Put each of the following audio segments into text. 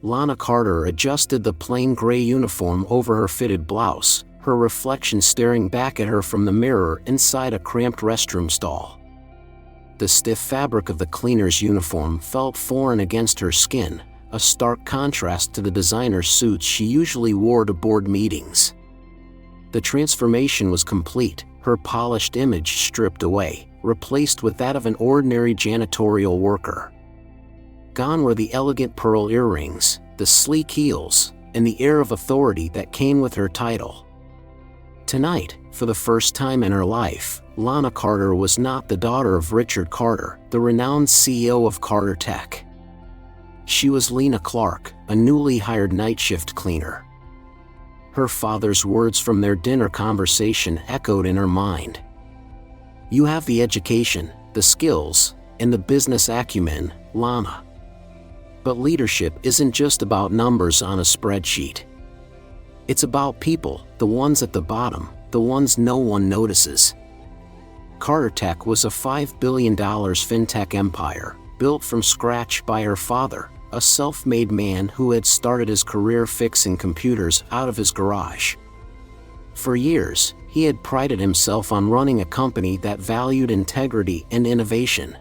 Lana Carter adjusted the plain gray uniform over her fitted blouse, her reflection staring back at her from the mirror inside a cramped restroom stall. The stiff fabric of the cleaner's uniform felt foreign against her skin, a stark contrast to the designer suits she usually wore to board meetings. The transformation was complete, her polished image stripped away, replaced with that of an ordinary janitorial worker. Gone were the elegant pearl earrings, the sleek heels, and the air of authority that came with her title. Tonight, for the first time in her life, Lana Carter was not the daughter of Richard Carter, the renowned CEO of CarterTech. She was Lena Clark, a newly hired night shift cleaner. Her father's words from their dinner conversation echoed in her mind. "You have the education, the skills, and the business acumen, Lana. But leadership isn't just about numbers on a spreadsheet. It's about people, the ones at the bottom, the ones no one notices." CarterTech was a $5 billion fintech empire, built from scratch by her father, a self-made man who had started his career fixing computers out of his garage. For years, he had prided himself on running a company that valued integrity and innovation.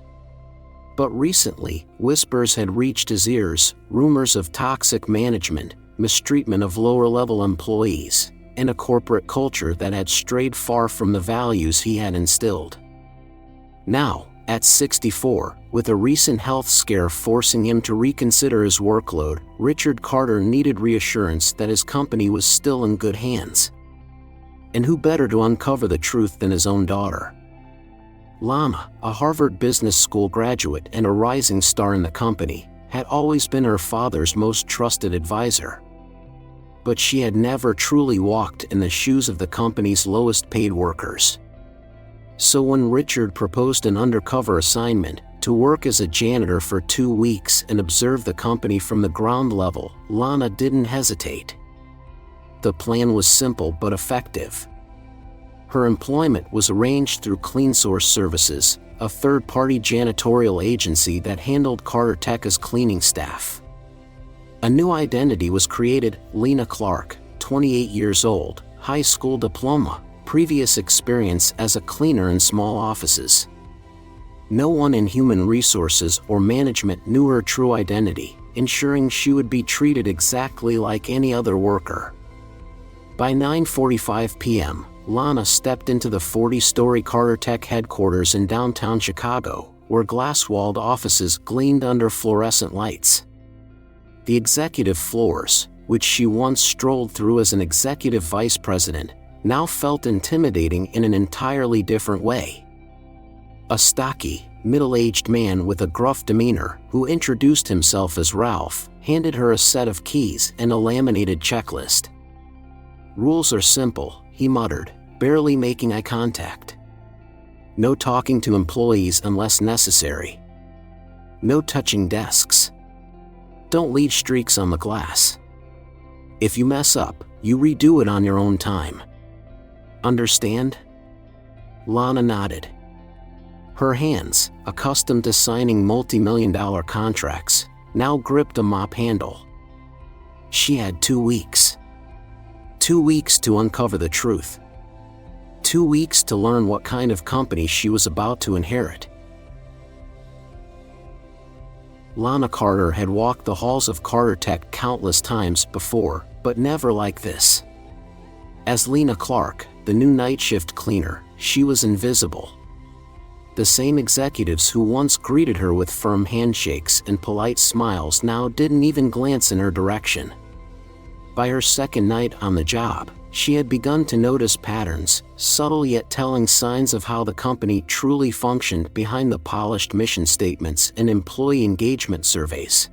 But recently, whispers had reached his ears, rumors of toxic management, mistreatment of lower-level employees, and a corporate culture that had strayed far from the values he had instilled. Now, at 64, with a recent health scare forcing him to reconsider his workload, Richard Carter needed reassurance that his company was still in good hands. And who better to uncover the truth than his own daughter? Lana, a Harvard Business School graduate and a rising star in the company, had always been her father's most trusted advisor. But she had never truly walked in the shoes of the company's lowest-paid workers. So when Richard proposed an undercover assignment, to work as a janitor for 2 weeks and observe the company from the ground level, Lana didn't hesitate. The plan was simple but effective. Her employment was arranged through CleanSource Services, a third-party janitorial agency that handled CarterTech's cleaning staff. A new identity was created: Lena Clark, 28 years old, high school diploma, previous experience as a cleaner in small offices. No one in human resources or management knew her true identity, ensuring she would be treated exactly like any other worker. By 9:45 p.m., Lana stepped into the 40-story CarterTech headquarters in downtown Chicago, where glass-walled offices gleamed under fluorescent lights. The executive floors, which she once strolled through as an executive vice president, now felt intimidating in an entirely different way. A stocky, middle-aged man with a gruff demeanor, who introduced himself as Ralph, handed her a set of keys and a laminated checklist. "Rules are simple," he muttered, barely making eye contact. "No talking to employees unless necessary. No touching desks. Don't leave streaks on the glass. If you mess up, you redo it on your own time. Understand?" Lana nodded. Her hands, accustomed to signing multi-million-dollar contracts, now gripped a mop handle. She had 2 weeks. 2 weeks to uncover the truth. 2 weeks to learn what kind of company she was about to inherit. Lana Carter had walked the halls of CarterTech countless times before, but never like this. As Lena Clark, the new night shift cleaner, she was invisible. The same executives who once greeted her with firm handshakes and polite smiles now didn't even glance in her direction. By her second night on the job, she had begun to notice patterns, subtle yet telling signs of how the company truly functioned behind the polished mission statements and employee engagement surveys.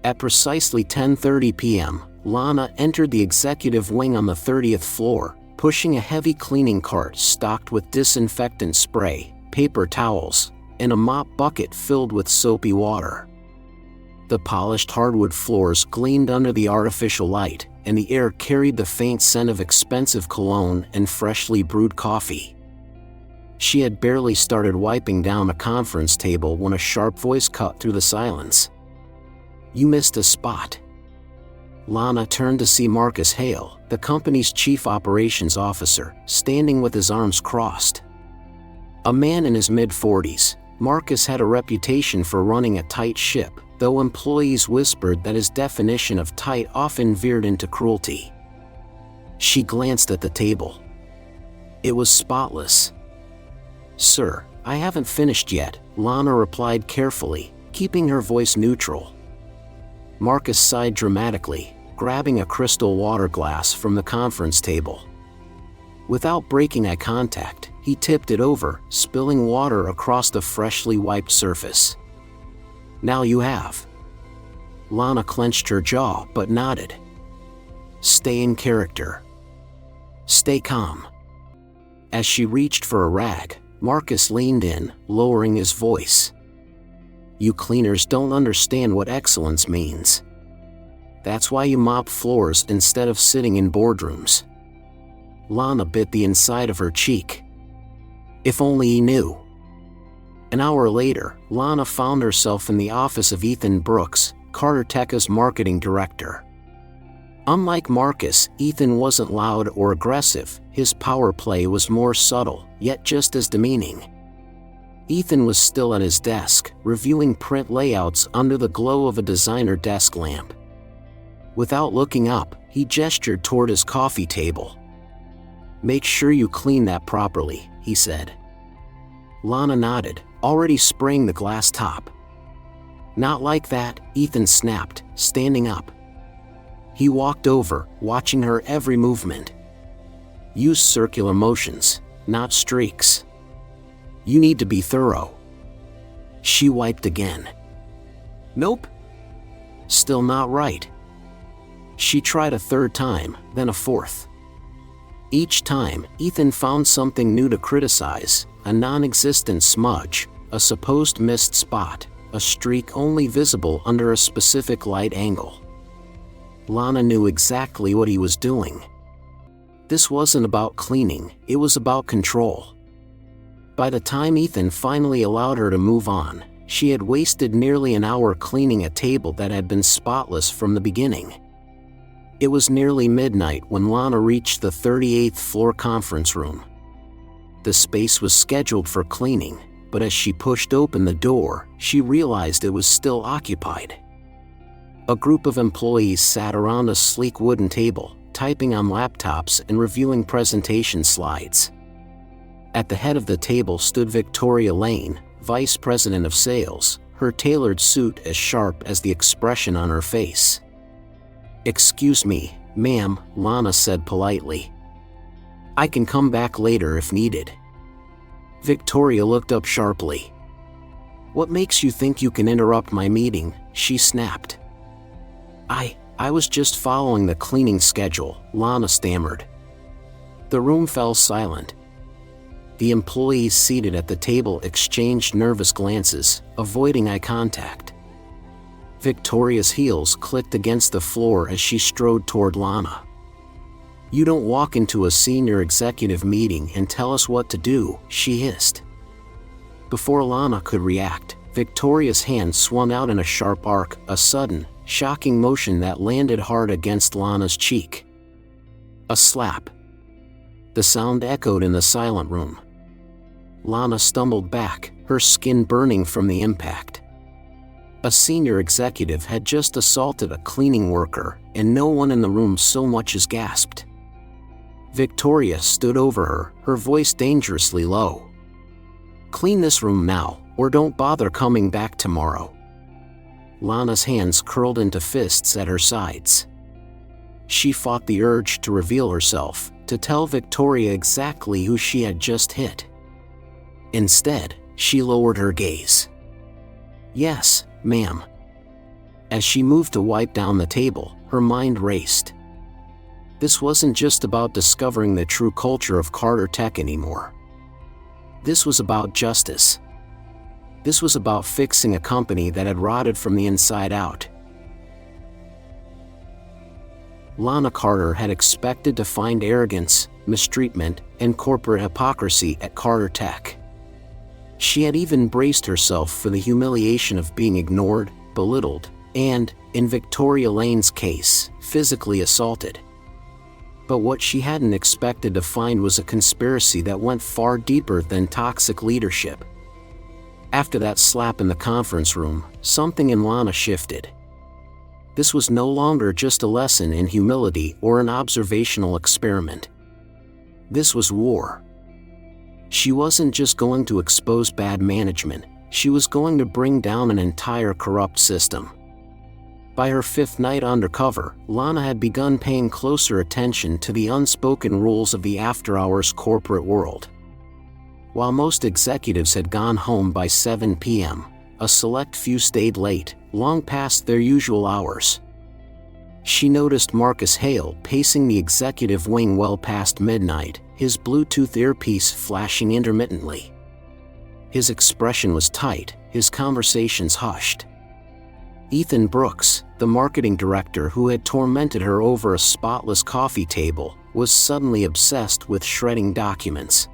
At precisely 10:30 p.m., Lana entered the executive wing on the 30th floor, pushing a heavy cleaning cart stocked with disinfectant spray, paper towels, and a mop bucket filled with soapy water. The polished hardwood floors gleamed under the artificial light, and the air carried the faint scent of expensive cologne and freshly brewed coffee. She had barely started wiping down a conference table when a sharp voice cut through the silence. You missed a spot. Lana turned to see Marcus Hale, the company's chief operations officer, standing with his arms crossed. A man in his mid-40s, Marcus had a reputation for running a tight ship, though employees whispered that his definition of tight often veered into cruelty. She glanced at the table. It was spotless. "Sir, I haven't finished yet," Lana replied carefully, keeping her voice neutral. Marcus sighed dramatically, grabbing a crystal water glass from the conference table. Without breaking eye contact, he tipped it over, spilling water across the freshly wiped surface. "Now you have." Lana clenched her jaw but nodded. "Stay in character. Stay calm." As she reached for a rag, Marcus leaned in, lowering his voice. "You cleaners don't understand what excellence means. That's why you mop floors instead of sitting in boardrooms." Lana bit the inside of her cheek. If only he knew. An hour later, Lana found herself in the office of Ethan Brooks, CarterTech's marketing director. Unlike Marcus, Ethan wasn't loud or aggressive. His power play was more subtle, yet just as demeaning. Ethan was still at his desk, reviewing print layouts under the glow of a designer desk lamp. Without looking up, he gestured toward his coffee table. "Make sure you clean that properly," he said. Lana nodded, already spraying the glass top. "Not like that," Ethan snapped, standing up. He walked over, watching her every movement. "Use circular motions, not streaks. You need to be thorough." She wiped again. "Nope. Still not right." She tried a third time, then a fourth. Each time, Ethan found something new to criticize: a non-existent smudge, a supposed missed spot, a streak only visible under a specific light angle. Lana knew exactly what he was doing. This wasn't about cleaning, it was about control. By the time Ethan finally allowed her to move on, she had wasted nearly an hour cleaning a table that had been spotless from the beginning. It was nearly midnight when Lana reached the 38th floor conference room. The space was scheduled for cleaning, but as she pushed open the door, she realized it was still occupied. A group of employees sat around a sleek wooden table, typing on laptops and reviewing presentation slides. At the head of the table stood Victoria Lane, Vice President of Sales, her tailored suit as sharp as the expression on her face. "Excuse me, ma'am," Lana said politely. "I can come back later if needed." Victoria looked up sharply. "What makes you think you can interrupt my meeting?" she snapped. I was just following the cleaning schedule," Lana stammered. The room fell silent. The employees seated at the table exchanged nervous glances, avoiding eye contact. Victoria's heels clicked against the floor as she strode toward Lana. "You don't walk into a senior executive meeting and tell us what to do," she hissed. Before Lana could react, Victoria's hand swung out in a sharp arc, a sudden, shocking motion that landed hard against Lana's cheek. A slap. The sound echoed in the silent room. Lana stumbled back, her skin burning from the impact. A senior executive had just assaulted a cleaning worker, and no one in the room so much as gasped. Victoria stood over her, her voice dangerously low. "Clean this room now, or don't bother coming back tomorrow." Lana's hands curled into fists at her sides. She fought the urge to reveal herself, to tell Victoria exactly who she had just hit. Instead, she lowered her gaze. "Yes, ma'am." As she moved to wipe down the table, her mind raced. This wasn't just about discovering the true culture of CarterTech anymore. This was about justice. This was about fixing a company that had rotted from the inside out. Lana Carter had expected to find arrogance, mistreatment, and corporate hypocrisy at CarterTech. She had even braced herself for the humiliation of being ignored, belittled, and, In Victoria Lane's case, physically assaulted. But what she hadn't expected to find was a conspiracy that went far deeper than toxic leadership. After that slap in the conference room, something in Lana shifted. This was no longer just a lesson in humility or an observational experiment. This was war. She wasn't just going to expose bad management, she was going to bring down an entire corrupt system. By her 5th night undercover, Lana had begun paying closer attention to the unspoken rules of the after-hours corporate world. While most executives had gone home by 7 p.m., a select few stayed late, long past their usual hours. She noticed Marcus Hale pacing the executive wing well past midnight, his Bluetooth earpiece flashing intermittently. His expression was tight, his conversations hushed. Ethan Brooks, the marketing director who had tormented her over a spotless coffee table, was suddenly obsessed with shredding documents.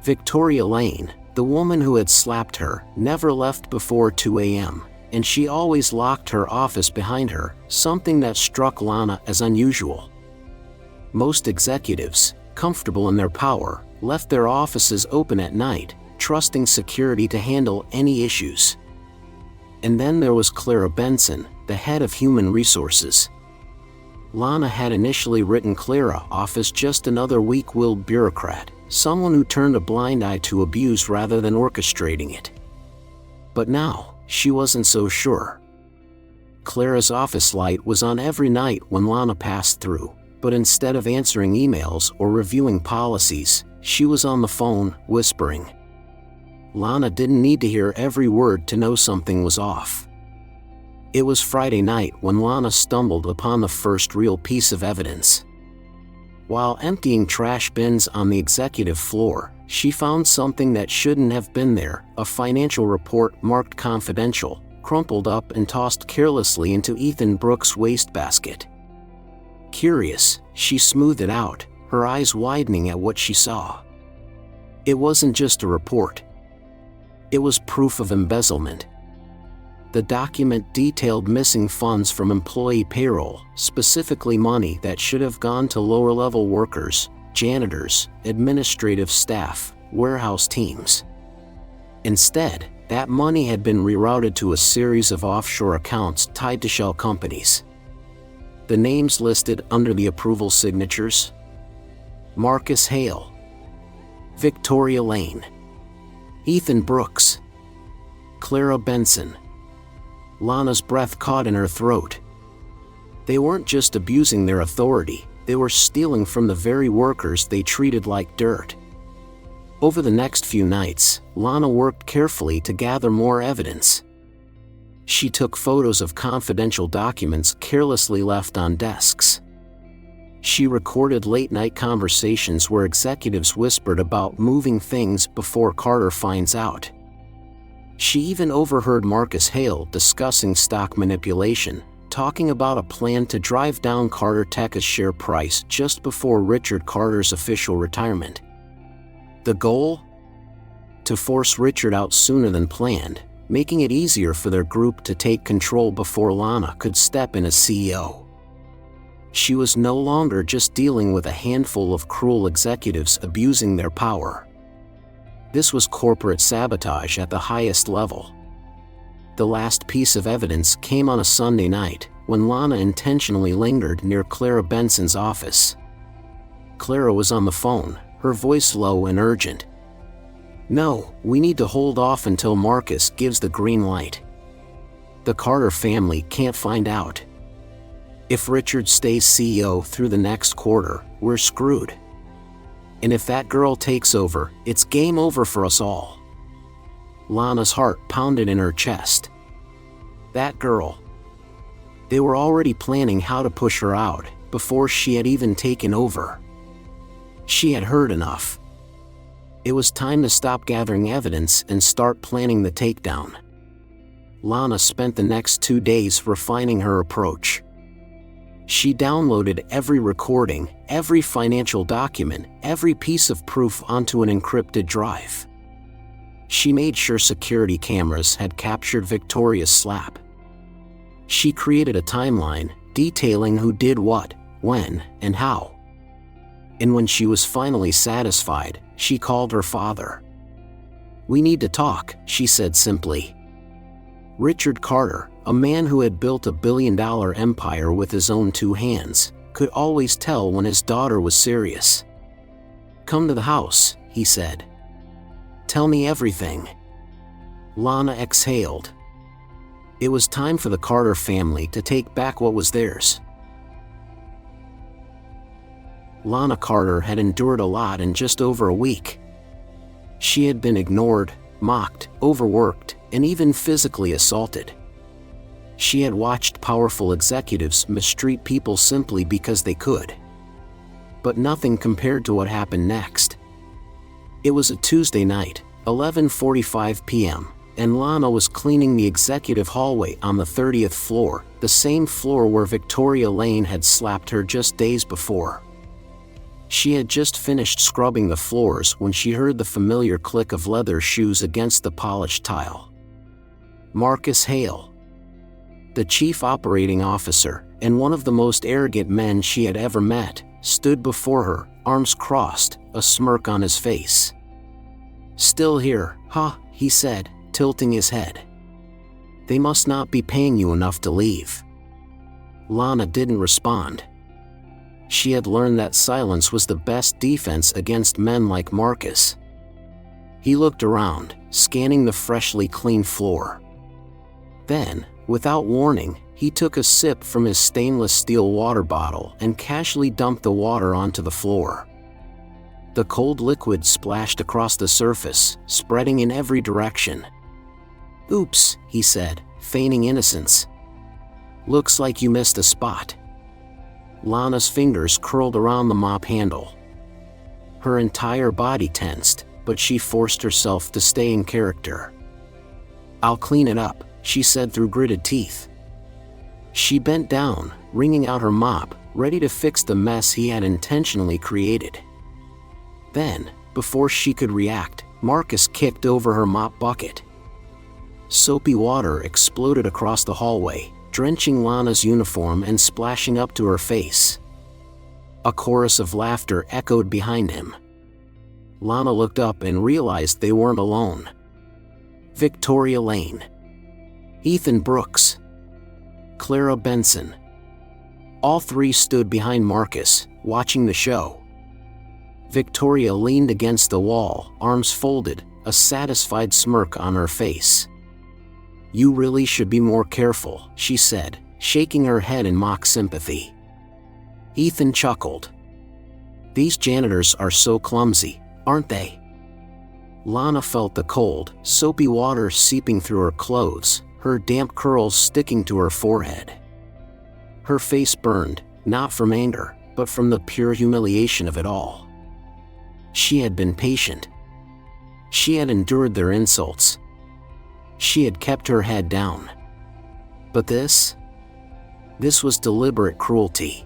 Victoria Lane, the woman who had slapped her, never left before 2 a.m., and she always locked her office behind her, something that struck Lana as unusual. Most executives, comfortable in their power, left their offices open at night, trusting security to handle any issues. And then there was Clara Benson, the head of human resources. Lana had initially written Clara off as just another weak-willed bureaucrat, someone who turned a blind eye to abuse rather than orchestrating it. But now, she wasn't so sure. Clara's office light was on every night when Lana passed through, but instead of answering emails or reviewing policies, she was on the phone, whispering. Lana didn't need to hear every word to know something was off. It was Friday night when Lana stumbled upon the first real piece of evidence. While emptying trash bins on the executive floor, she found something that shouldn't have been there, a financial report marked confidential, crumpled up and tossed carelessly into Ethan Brooks' wastebasket. Curious, she smoothed it out, her eyes widening at what she saw. It wasn't just a report. It was proof of embezzlement. The document detailed missing funds from employee payroll, specifically money that should have gone to lower-level workers, janitors, administrative staff, warehouse teams. Instead, that money had been rerouted to a series of offshore accounts tied to shell companies. The names listed under the approval signatures: Marcus Hale, Victoria Lane, Ethan Brooks, Clara Benson. Lana's breath caught in her throat. They weren't just abusing their authority, they were stealing from the very workers they treated like dirt. Over the next few nights, Lana worked carefully to gather more evidence. She took photos of confidential documents carelessly left on desks. She recorded late-night conversations where executives whispered about moving things before Carter finds out. She even overheard Marcus Hale discussing stock manipulation, talking about a plan to drive down CarterTech's share price just before Richard Carter's official retirement. The goal? To force Richard out sooner than planned, making it easier for their group to take control before Lana could step in as CEO. She was no longer just dealing with a handful of cruel executives abusing their power. This was corporate sabotage at the highest level. The last piece of evidence came on a Sunday night, when Lana intentionally lingered near Clara Benson's office. Clara was on the phone, her voice low and urgent. "No, we need to hold off until Marcus gives the green light. The Carter family can't find out. If Richard stays CEO through the next quarter, we're screwed. And if that girl takes over, it's game over for us all." Lana's heart pounded in her chest. That girl. They were already planning how to push her out, before she had even taken over. She had heard enough. It was time to stop gathering evidence and start planning the takedown. Lana spent the next 2 days refining her approach. She downloaded every recording, every financial document, every piece of proof onto an encrypted drive. She made sure security cameras had captured Victoria's slap. She created a timeline, detailing who did what, when, and how. And when she was finally satisfied, she called her father. "We need to talk," she said simply. Richard Carter, a man who had built a billion-dollar empire with his own two hands, could always tell when his daughter was serious. "Come to the house," he said. "Tell me everything." Lana exhaled. It was time for the Carter family to take back what was theirs. Lana Carter had endured a lot in just over a week. She had been ignored, mocked, overworked, and even physically assaulted. She had watched powerful executives mistreat people simply because they could. But nothing compared to what happened next. It was a Tuesday night, 11:45 p.m., and Lana was cleaning the executive hallway on the 30th floor, the same floor where Victoria Lane had slapped her just days before. She had just finished scrubbing the floors when she heard the familiar click of leather shoes against the polished tile. Marcus Hale, the chief operating officer, and one of the most arrogant men she had ever met, stood before her, arms crossed, a smirk on his face. "Still here, huh?" he said, tilting his head. "They must not be paying you enough to leave." Lana didn't respond. She had learned that silence was the best defense against men like Marcus. He looked around, scanning the freshly cleaned floor. Then, without warning, he took a sip from his stainless steel water bottle and casually dumped the water onto the floor. The cold liquid splashed across the surface, spreading in every direction. "Oops," he said, feigning innocence. "Looks like you missed a spot." Lana's fingers curled around the mop handle. Her entire body tensed, but she forced herself to stay in character. "I'll clean it up," she said through gritted teeth. She bent down, wringing out her mop, ready to fix the mess he had intentionally created. Then, before she could react, Marcus kicked over her mop bucket. Soapy water exploded across the hallway, drenching Lana's uniform and splashing up to her face. A chorus of laughter echoed behind him. Lana looked up and realized they weren't alone. Victoria Lane, Ethan Brooks, Clara Benson. All three stood behind Marcus, watching the show. Victoria leaned against the wall, arms folded, a satisfied smirk on her face. "You really should be more careful," she said, shaking her head in mock sympathy. Ethan chuckled. "These janitors are so clumsy, aren't they?" Lana felt the cold, soapy water seeping through her clothes, her damp curls sticking to her forehead. Her face burned, not from anger, but from the pure humiliation of it all. She had been patient. She had endured their insults. She had kept her head down. But this was deliberate cruelty.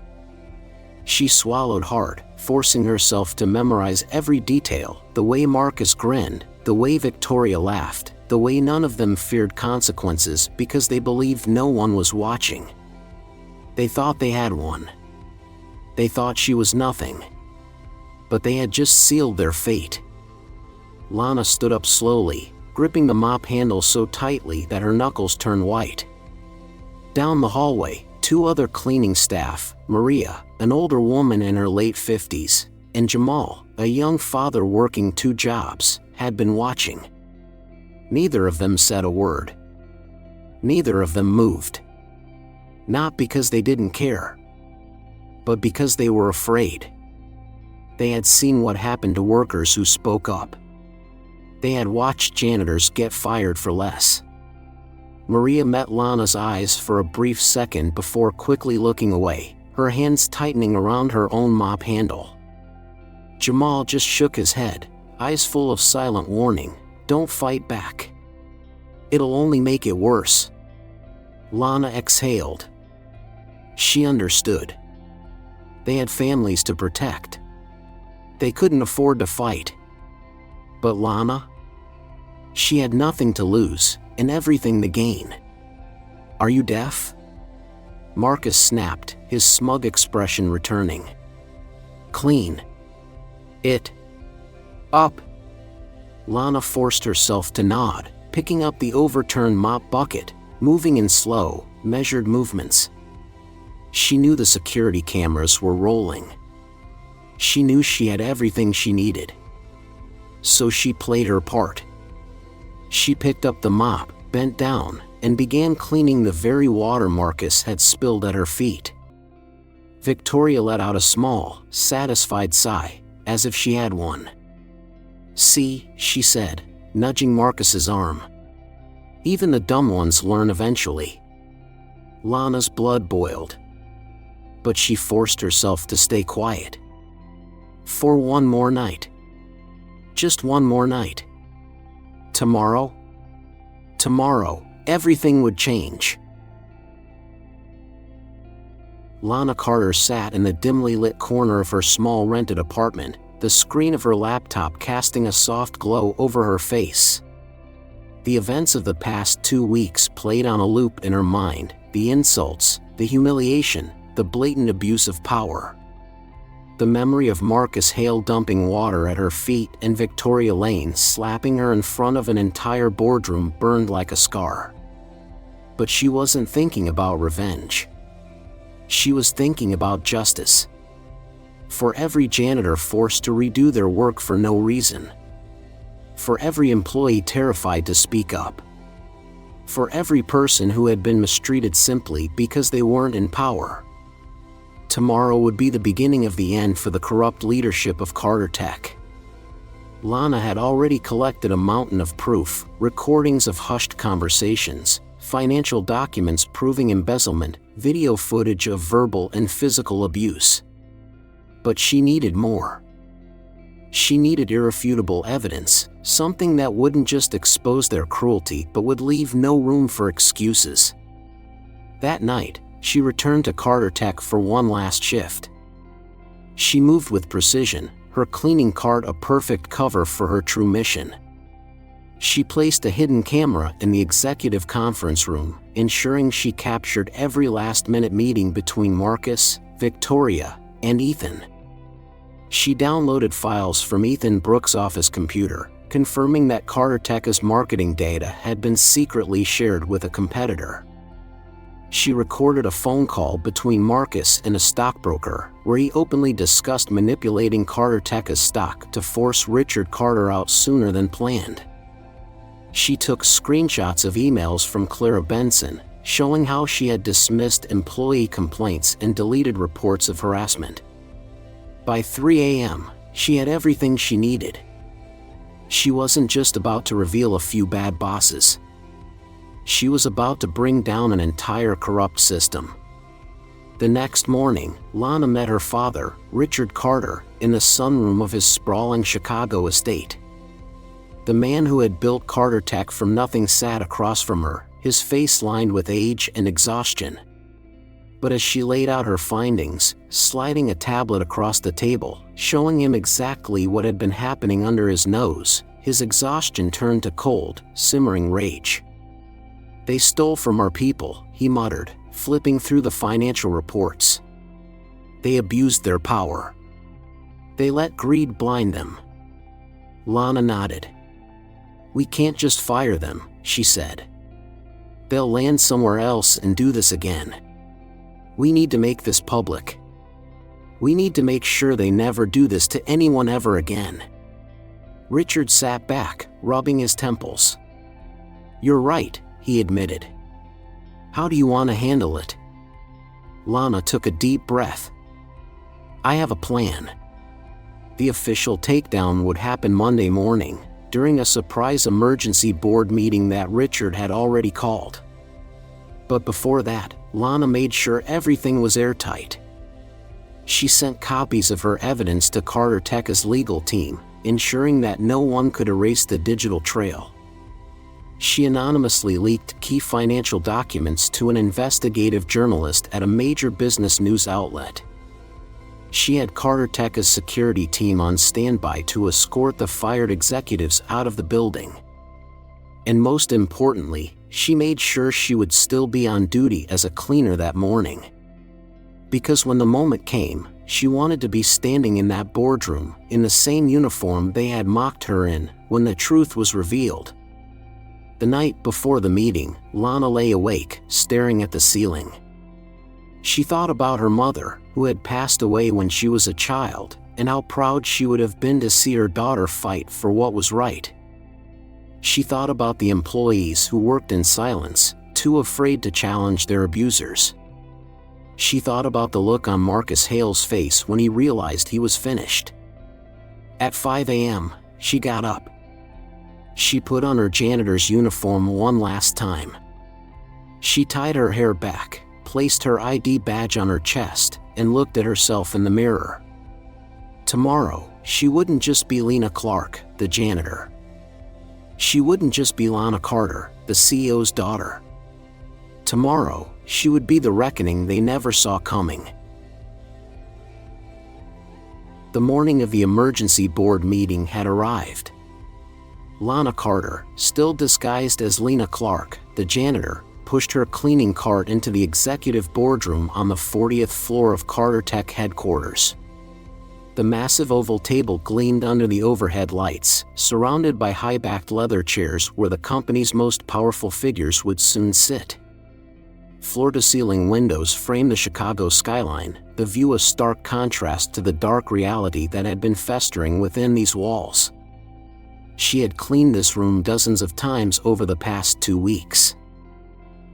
She swallowed hard, forcing herself to memorize every detail, the way Marcus grinned, the way Victoria laughed, the way none of them feared consequences because they believed no one was watching. They thought they had one. They thought she was nothing. But they had just sealed their fate. Lana stood up slowly, gripping the mop handle so tightly that her knuckles turned white. Down the hallway, two other cleaning staff, Maria, an older woman in her late 50s, and Jamal, a young father working two jobs, had been watching. Neither of them said a word. Neither of them moved. Not because they didn't care, but because they were afraid. They had seen what happened to workers who spoke up. They had watched janitors get fired for less. Maria met Lana's eyes for a brief second before quickly looking away, her hands tightening around her own mop handle. Jamal just shook his head, eyes full of silent warning, "Don't fight back. It'll only make it worse." Lana exhaled. She understood. They had families to protect. They couldn't afford to fight. But Lana? She had nothing to lose, and everything to gain. "Are you deaf?" Marcus snapped, his smug expression returning. "Clean it up." Lana forced herself to nod, picking up the overturned mop bucket, moving in slow, measured movements. She knew the security cameras were rolling. She knew she had everything she needed. So she played her part. She picked up the mop, bent down, and began cleaning the very water Marcus had spilled at her feet. Victoria let out a small, satisfied sigh, as if she had one. "See," she said, nudging Marcus's arm. "Even the dumb ones learn eventually." Lana's blood boiled. But she forced herself to stay quiet. For one more night. Just one more night. Tomorrow? Tomorrow, everything would change. Lana Carter sat in the dimly lit corner of her small rented apartment, the screen of her laptop casting a soft glow over her face. The events of the past 2 weeks played on a loop in her mind, the insults, the humiliation, the blatant abuse of power. The memory of Marcus Hale dumping water at her feet and Victoria Lane slapping her in front of an entire boardroom burned like a scar. But she wasn't thinking about revenge. She was thinking about justice. For every janitor forced to redo their work for no reason. For every employee terrified to speak up. For every person who had been mistreated simply because they weren't in power. Tomorrow would be the beginning of the end for the corrupt leadership of CarterTech. Lana had already collected a mountain of proof, recordings of hushed conversations, financial documents proving embezzlement, video footage of verbal and physical abuse. But she needed more. She needed irrefutable evidence, something that wouldn't just expose their cruelty but would leave no room for excuses. That night, she returned to CarterTech for one last shift. She moved with precision, her cleaning cart a perfect cover for her true mission. She placed a hidden camera in the executive conference room, ensuring she captured every last-minute meeting between Marcus, Victoria, and Ethan. She downloaded files from Ethan Brooks' office computer, confirming that CarterTech's marketing data had been secretly shared with a competitor. She recorded a phone call between Marcus and a stockbroker, where he openly discussed manipulating CarterTech's stock to force Richard Carter out sooner than planned. She took screenshots of emails from Clara Benson, showing how she had dismissed employee complaints and deleted reports of harassment. By 3 a.m., she had everything she needed. She wasn't just about to reveal a few bad bosses. She was about to bring down an entire corrupt system. The next morning, Lana met her father, Richard Carter, in the sunroom of his sprawling Chicago estate. The man who had built CarterTech from nothing sat across from her, his face lined with age and exhaustion. But as she laid out her findings, sliding a tablet across the table, showing him exactly what had been happening under his nose, his exhaustion turned to cold, simmering rage. "They stole from our people," he muttered, flipping through the financial reports. "They abused their power. They let greed blind them." Lana nodded. "We can't just fire them," she said. "They'll land somewhere else and do this again. We need to make this public. We need to make sure they never do this to anyone ever again." Richard sat back, rubbing his temples. "You're right," he admitted. "How do you want to handle it?" Lana took a deep breath. "I have a plan." The official takedown would happen Monday morning, during a surprise emergency board meeting that Richard had already called. But before that, Lana made sure everything was airtight. She sent copies of her evidence to CarterTech's legal team, ensuring that no one could erase the digital trail. She anonymously leaked key financial documents to an investigative journalist at a major business news outlet. She had CarterTech's security team on standby to escort the fired executives out of the building. And most importantly, she made sure she would still be on duty as a cleaner that morning. Because when the moment came, she wanted to be standing in that boardroom, in the same uniform they had mocked her in, when the truth was revealed. The night before the meeting, Lana lay awake, staring at the ceiling. She thought about her mother, who had passed away when she was a child, and how proud she would have been to see her daughter fight for what was right. She thought about the employees who worked in silence, too afraid to challenge their abusers. She thought about the look on Marcus Hale's face when he realized he was finished. At 5 a.m., she got up. She put on her janitor's uniform one last time. She tied her hair back, placed her ID badge on her chest, and looked at herself in the mirror. Tomorrow, she wouldn't just be Lana Clark, the janitor. She wouldn't just be Lana Carter, the CEO's daughter. Tomorrow, she would be the reckoning they never saw coming. The morning of the emergency board meeting had arrived. Lana Carter, still disguised as Lana Clark, the janitor, pushed her cleaning cart into the executive boardroom on the 40th floor of CarterTech headquarters. The massive oval table gleamed under the overhead lights, surrounded by high-backed leather chairs where the company's most powerful figures would soon sit. Floor-to-ceiling windows framed the Chicago skyline, the view a stark contrast to the dark reality that had been festering within these walls. She had cleaned this room dozens of times over the past 2 weeks.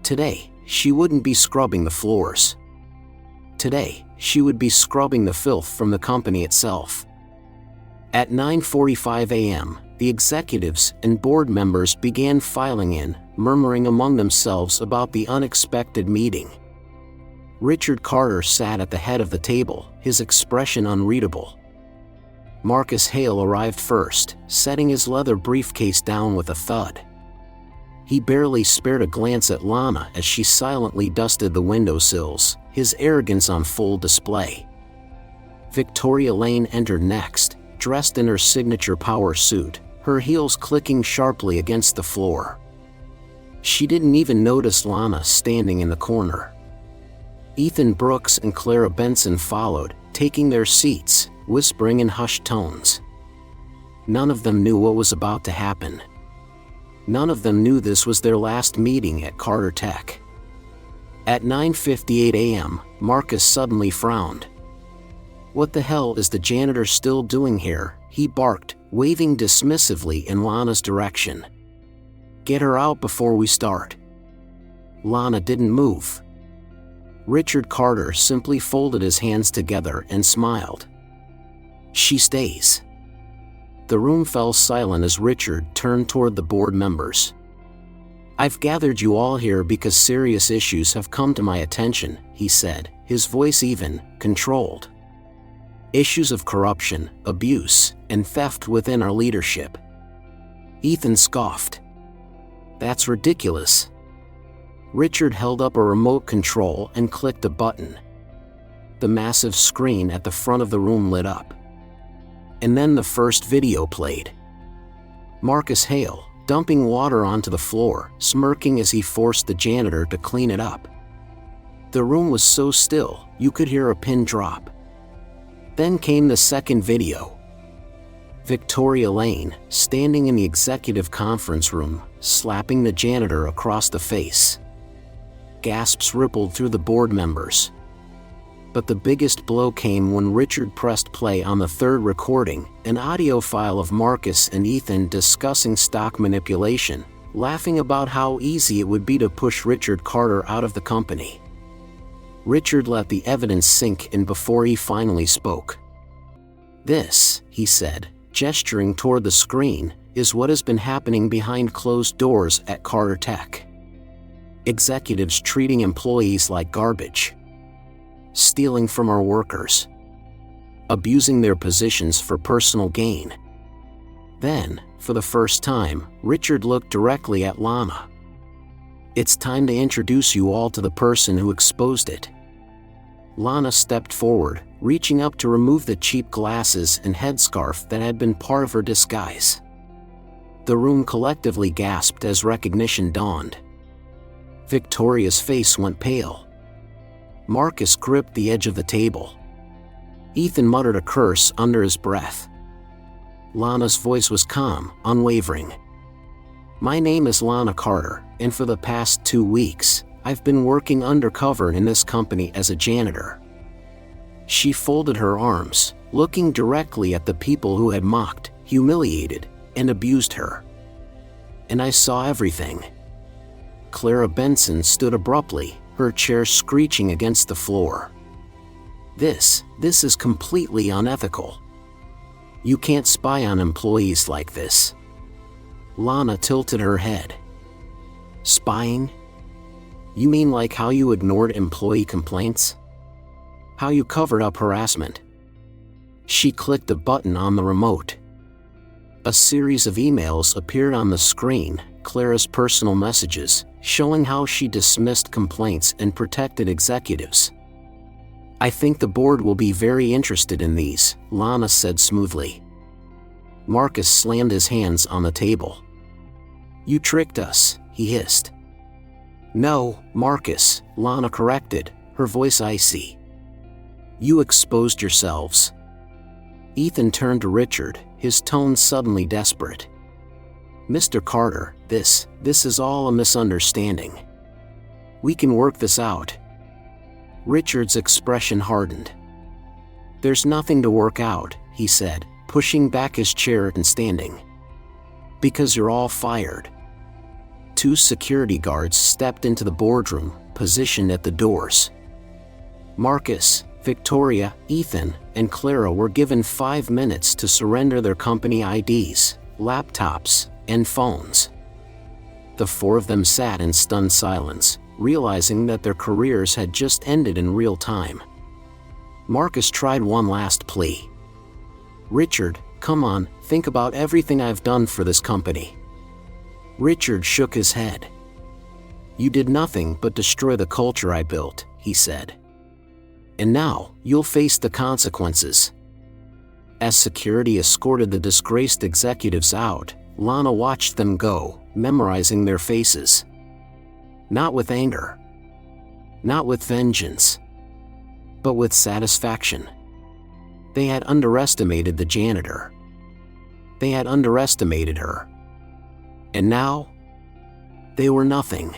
Today, she wouldn't be scrubbing the floors. Today, she would be scrubbing the filth from the company itself. At 9:45 a.m., the executives and board members began filing in, murmuring among themselves about the unexpected meeting. Richard Carter sat at the head of the table, his expression unreadable. Marcus Hale arrived first, setting his leather briefcase down with a thud. He barely spared a glance at Lana as she silently dusted the windowsills, his arrogance on full display. Victoria Lane entered next, dressed in her signature power suit, her heels clicking sharply against the floor. She didn't even notice Lana standing in the corner. Ethan Brooks and Clara Benson followed, taking their seats, whispering in hushed tones. None of them knew what was about to happen. None of them knew this was their last meeting at CarterTech. At 9:58 a.m., Marcus suddenly frowned. "What the hell is the janitor still doing here?" he barked, waving dismissively in Lana's direction. "Get her out before we start." Lana didn't move. Richard Carter simply folded his hands together and smiled. "She stays." The room fell silent as Richard turned toward the board members. "I've gathered you all here because serious issues have come to my attention," he said, his voice even, controlled. "Issues of corruption, abuse, and theft within our leadership." Ethan scoffed. "That's ridiculous." Richard held up a remote control and clicked a button. The massive screen at the front of the room lit up. And then the first video played. Marcus Hale, dumping water onto the floor, smirking as he forced the janitor to clean it up. The room was so still, you could hear a pin drop. Then came the second video. Victoria Lane, standing in the executive conference room, slapping the janitor across the face. Gasps rippled through the board members. But the biggest blow came when Richard pressed play on the third recording, an audio file of Marcus and Ethan discussing stock manipulation, laughing about how easy it would be to push Richard Carter out of the company. Richard let the evidence sink in before he finally spoke. "This," he said, gesturing toward the screen, "is what has been happening behind closed doors at CarterTech. Executives treating employees like garbage. Stealing from our workers. Abusing their positions for personal gain." Then, for the first time, Richard looked directly at Lana. "It's time to introduce you all to the person who exposed it." Lana stepped forward, reaching up to remove the cheap glasses and headscarf that had been part of her disguise. The room collectively gasped as recognition dawned. Victoria's face went pale. Marcus gripped the edge of the table. Ethan muttered a curse under his breath. Lana's voice was calm, unwavering. "My name is Lana Carter, and for the past 2 weeks, I've been working undercover in this company as a janitor." She folded her arms, looking directly at the people who had mocked, humiliated, and abused her. "And I saw everything." Clara Benson stood abruptly, her chair screeching against the floor. This is completely unethical. You can't spy on employees like this." Lana tilted her head. "Spying? You mean like how you ignored employee complaints? How you covered up harassment?" She clicked a button on the remote. A series of emails appeared on the screen, Clara's personal messages, showing how she dismissed complaints and protected executives. "I think the board will be very interested in these," Lana said smoothly. Marcus slammed his hands on the table. "You tricked us," he hissed. "No, Marcus," Lana corrected, her voice icy. "You exposed yourselves." Ethan turned to Richard, his tone suddenly desperate. "Mr. Carter, this is all a misunderstanding. We can work this out." Richard's expression hardened. "There's nothing to work out," he said, pushing back his chair and standing. "Because you're all fired." 2 security guards stepped into the boardroom, positioned at the doors. Marcus, Victoria, Ethan, and Clara were given 5 minutes to surrender their company IDs, laptops, and phones. The 4 of them sat in stunned silence, realizing that their careers had just ended in real time. Marcus tried one last plea. "Richard, come on, think about everything I've done for this company." Richard shook his head. "You did nothing but destroy the culture I built," he said. "And now, you'll face the consequences." As security escorted the disgraced executives out, Lana watched them go, memorizing their faces. Not with anger. Not with vengeance. But with satisfaction. They had underestimated the janitor. They had underestimated her. And now? They were nothing.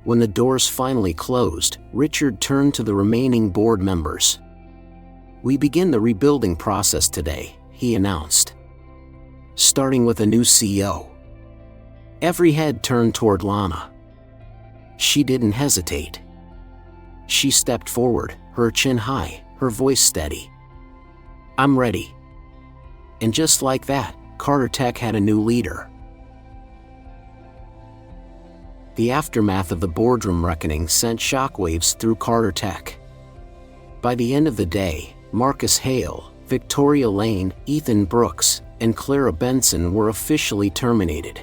When the doors finally closed, Richard turned to the remaining board members. "We begin the rebuilding process today," he announced. "Starting with a new CEO." Every head turned toward Lana. She didn't hesitate. She stepped forward, her chin high, her voice steady. "I'm ready." And just like that, CarterTech had a new leader. The aftermath of the boardroom reckoning sent shockwaves through CarterTech. By the end of the day, Marcus Hale, Victoria Lane, Ethan Brooks, and Clara Benson were officially terminated.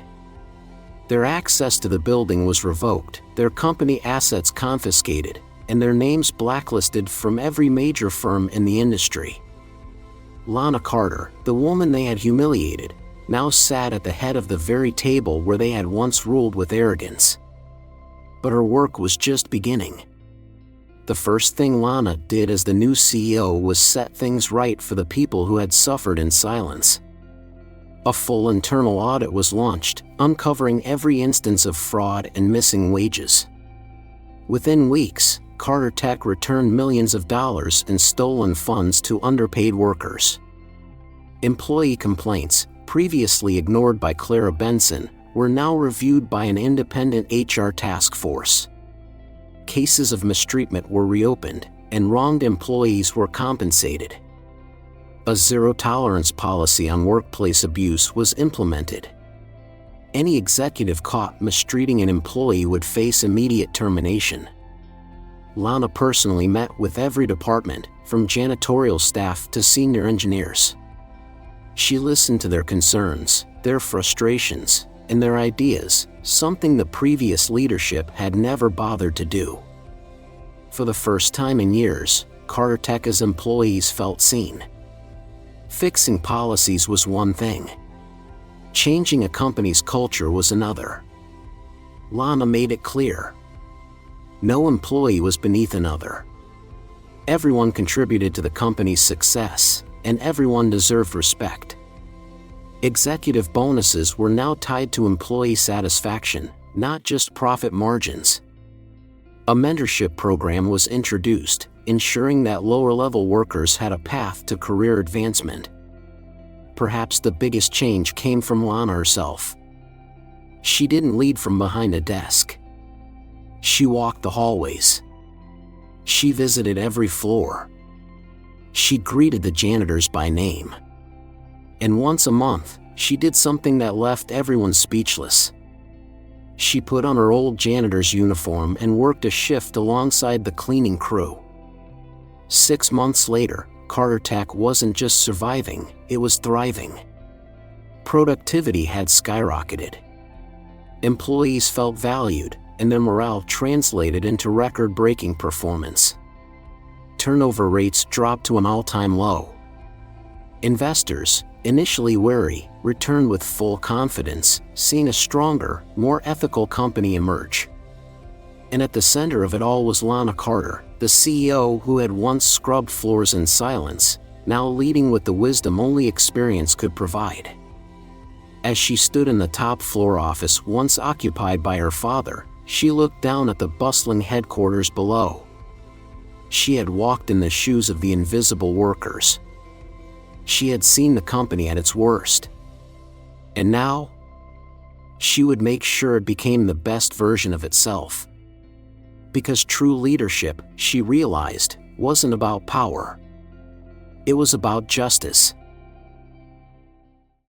Their access to the building was revoked, their company assets confiscated, and their names blacklisted from every major firm in the industry. Lana Carter, the woman they had humiliated, now sat at the head of the very table where they had once ruled with arrogance. But her work was just beginning. The first thing Lana did as the new CEO was set things right for the people who had suffered in silence. A full internal audit was launched, uncovering every instance of fraud and missing wages. Within weeks, CarterTech returned millions of dollars in stolen funds to underpaid workers. Employee complaints, previously ignored by Clara Benson, were now reviewed by an independent HR task force. Cases of mistreatment were reopened, and wronged employees were compensated. A zero-tolerance policy on workplace abuse was implemented. Any executive caught mistreating an employee would face immediate termination. Lana personally met with every department, from janitorial staff to senior engineers. She listened to their concerns, their frustrations, and their ideas, something the previous leadership had never bothered to do. For the first time in years, CarterTech's employees felt seen. Fixing policies was one thing. Changing a company's culture was another. Lana made it clear. No employee was beneath another. Everyone contributed to the company's success, and everyone deserved respect. Executive bonuses were now tied to employee satisfaction, not just profit margins. A mentorship program was introduced, ensuring that lower-level workers had a path to career advancement. Perhaps the biggest change came from Lana herself. She didn't lead from behind a desk. She walked the hallways. She visited every floor. She greeted the janitors by name. And once a month, she did something that left everyone speechless. She put on her old janitor's uniform and worked a shift alongside the cleaning crew. 6 months later, CarterTech wasn't just surviving, it was thriving. Productivity had skyrocketed. Employees felt valued, and their morale translated into record-breaking performance. Turnover rates dropped to an all-time low. Investors, initially wary, returned with full confidence, seeing a stronger, more ethical company emerge. And at the center of it all was Lana Carter, the CEO who had once scrubbed floors in silence, now leading with the wisdom only experience could provide. As she stood in the top floor office once occupied by her father, she looked down at the bustling headquarters below. She had walked in the shoes of the invisible workers. She had seen the company at its worst. And now, she would make sure it became the best version of itself. Because true leadership, she realized, wasn't about power. It was about justice.